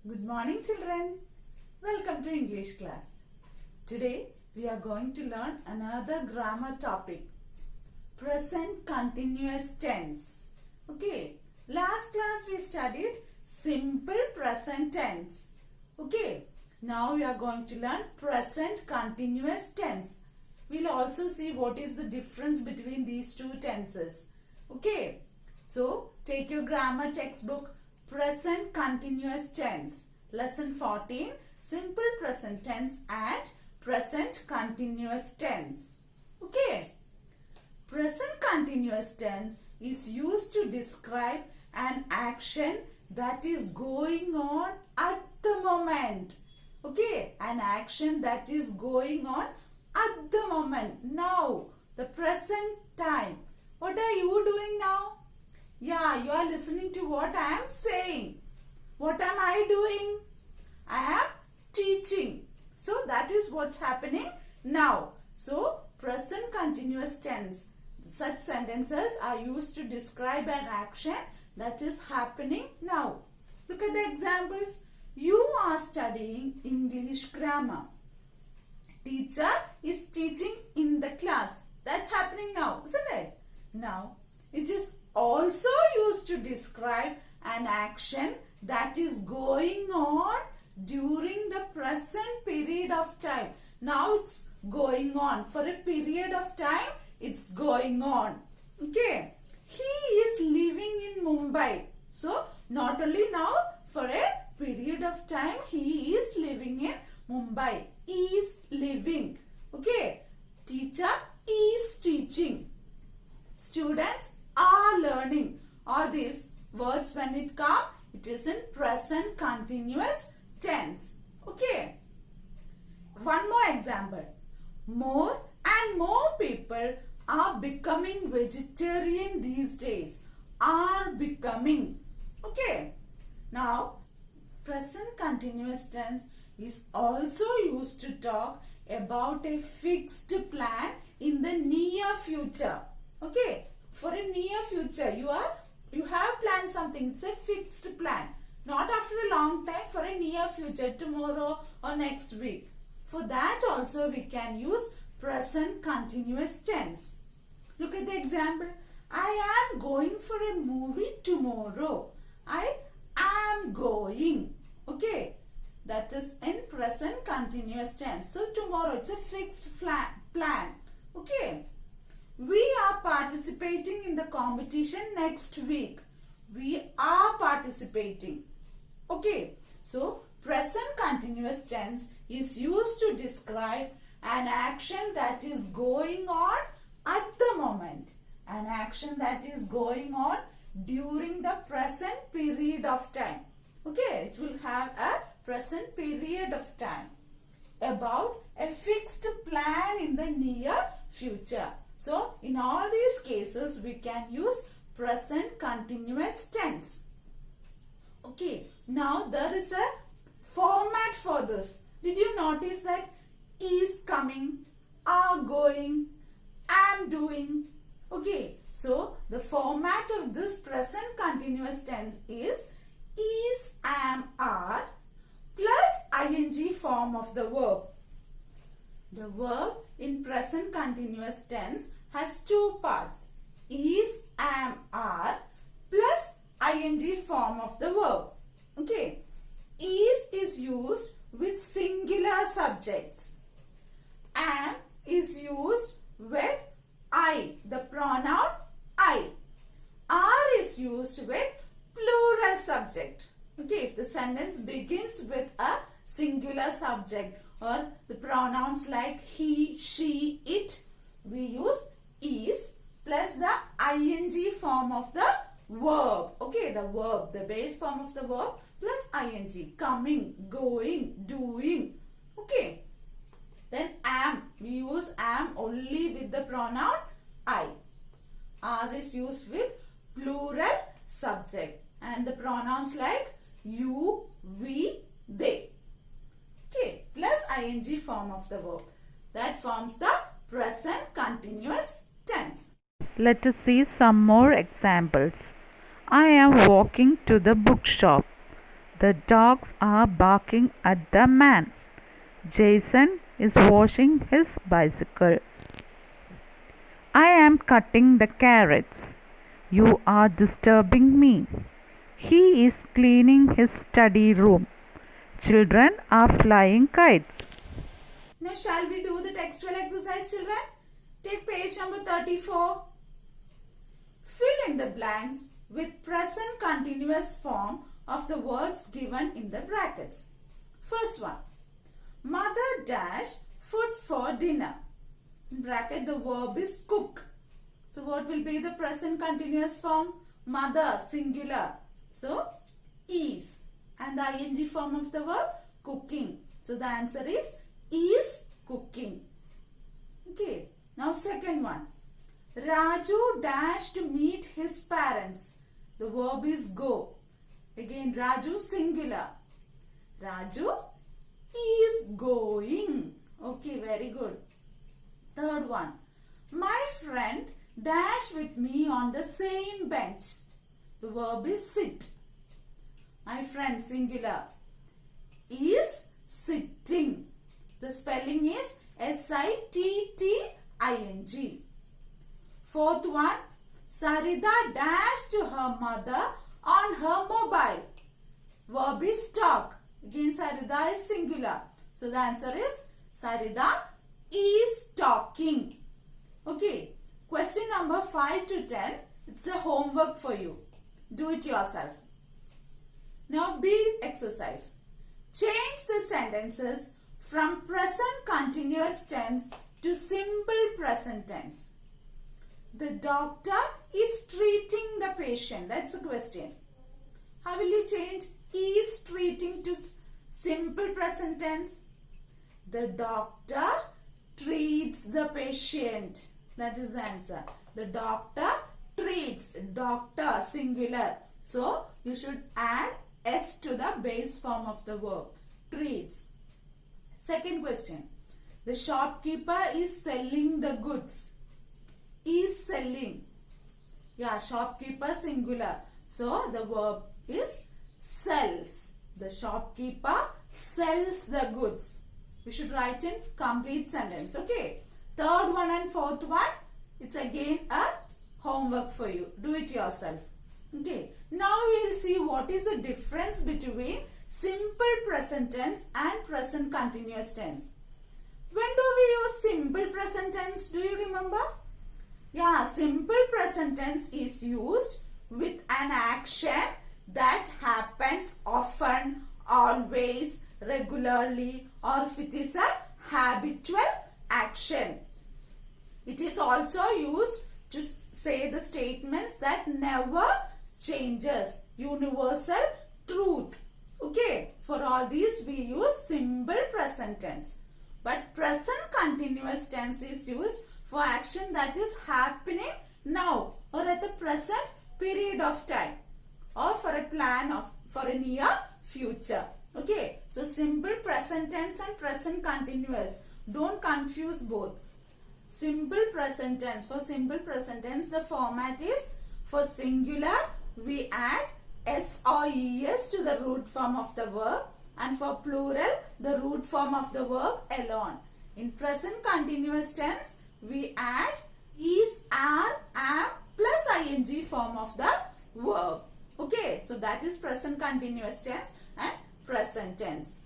Good morning children. Welcome to English class. Today we are going to learn another grammar topic. Present continuous tense. Okay. Last class we studied simple present tense. Okay. Now we are going to learn present continuous tense. We'll also see what is the difference between these two tenses. Okay. So take your grammar textbook. Present continuous tense. Lesson 14. Simple present tense and present continuous tense. Okay. Present continuous tense is used to describe an action that is going on at the moment. Okay. An action that is going on at the moment. Now. The present time. What are you doing now? Yeah, you are listening to what I am saying. What am I doing? I am teaching. So that is what's happening now. So present continuous tense. Such sentences are used to describe an action that is happening now. Look at the examples. You are studying English grammar. Teacher is teaching in the class. That's happening now, isn't it? Now, it is also used to describe an action that is going on during the present period of time. Now it's going on. For a period of time, it's going on. Okay. He is living in Mumbai. So, not only now, for a period of time, he is living in Mumbai. Is living. Okay. Teacher is teaching. Students are learning. All these words, when it come, it is in present continuous tense. Okay. One more example. More and more people are becoming vegetarian these days. Are becoming. Okay. Now, present continuous tense is also used to talk about a fixed plan in the near future. Okay. For a near future, you have planned something. It's a fixed plan. Not after a long time, for a near future, tomorrow or next week. For that also we can use present continuous tense. Look at the example. I am going for a movie tomorrow. I am going. Okay. That is in present continuous tense. So tomorrow, it's a fixed plan. Okay. We are participating in the competition next week. We are participating. Okay. So, present continuous tense is used to describe an action that is going on at the moment. An action that is going on during the present period of time. Okay. It will have a present period of time. About a fixed plan in the near future. So, in all these cases, we can use present continuous tense. Okay, now there is a format for this. Did you notice that is coming, are going, am doing? Okay, so the format of this present continuous tense is are plus ing form of the verb. The verb in present continuous tense has two parts. Is, am, are plus ing form of the verb. Okay. Is used with singular subjects. Am is used with I, the pronoun I. Are is used with plural subject. Okay. If the sentence begins with a singular subject, or the pronouns like he, she, it, we use is plus the ing form of the verb. Okay, the verb, the base form of the verb plus ing. Coming, going, doing. Okay. Then am, we use am only with the pronoun I. Are is used with plural subject. And the pronouns like you, we, they. Okay, plus ing form of the verb. That forms the present continuous tense. Let us see some more examples. I am walking to the bookshop. The dogs are barking at the man. Jason is washing his bicycle. I am cutting the carrots. You are disturbing me. He is cleaning his study room. Children are flying kites. Now shall we do the textual exercise, children? Take page number 34. Fill in the blanks with present continuous form of the words given in the brackets. First one. Mother dash food for dinner. In bracket the verb is cook. So what will be the present continuous form? Mother, singular. So is. And the ing form of the verb? Cooking. So the answer is cooking. Okay. Now second one. Raju dashed to meet his parents. The verb is go. Again Raju singular. Raju is going. Okay, very good. Third one. My friend dashed with me on the same bench. The verb is sit. My friend singular is sitting. The spelling is S-I-T-T-I-N-G. Fourth one. Sarida dashed to her mother on her mobile. Verb is talk. Again Sarida is singular. So the answer is Sarida is talking. Okay. Question number 5 to 10. It's a homework for you. Do it yourself. Now B exercise. Change the sentences from present continuous tense to simple present tense. The doctor is treating the patient. That's the question. How will you change is treating to simple present tense? The doctor treats the patient. That is the answer. The doctor treats. Doctor singular. So you should add S to the base form of the verb. Treats. Second question. The shopkeeper is selling the goods. Is selling. Yeah, shopkeeper singular. So the verb is sells. The shopkeeper sells the goods. We should write in complete sentence. Okay. Third one and fourth one, it's again a homework for you. Do it yourself. Okay. Now we will see what is the difference between simple present tense and present continuous tense. When do we use simple present tense? Do you remember? Yeah, simple present tense is used with an action that happens often, always, regularly, or if it is a habitual action. It is also used to say the statements that never changes. Universal truth. Okay. For all these we use simple present tense. But present continuous tense is used for action that is happening now or at the present period of time or for a plan of for a near future. Okay. So simple present tense and present continuous. Don't confuse both. Simple present tense. For simple present tense the format is for singular we add S or ES to the root form of the verb, and for plural the root form of the verb alone. In present continuous tense we add is, are, am plus ing form of the verb. Okay, so that is present continuous tense and present tense.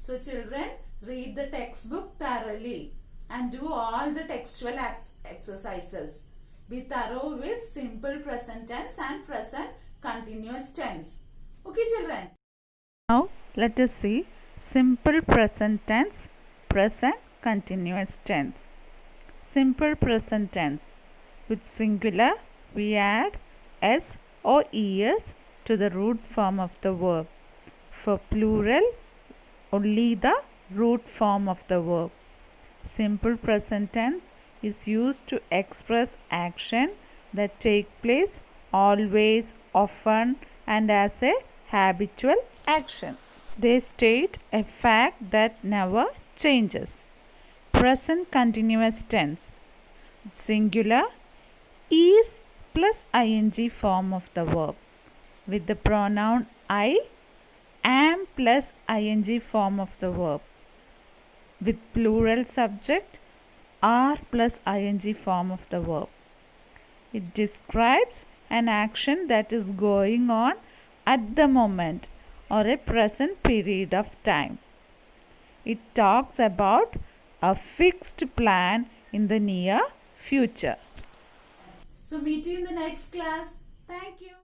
So children, read the textbook thoroughly and do all the textual exercises. Be thorough with simple present tense and present continuous tense. Okay children. Now let us see simple present tense, present continuous tense. Simple present tense. With singular we add S or ES to the root form of the verb. For plural only the root form of the verb. Simple present tense is used to express action that take place always, often and as a habitual action. They state a fact that never changes. Present continuous tense. Singular is plus ing form of the verb with the pronoun I am plus ing form of the verb. With plural subject, are plus ing form of the verb. It describes an action that is going on at the moment or a present period of time. It talks about a fixed plan in the near future. So meet you in the next class. Thank you.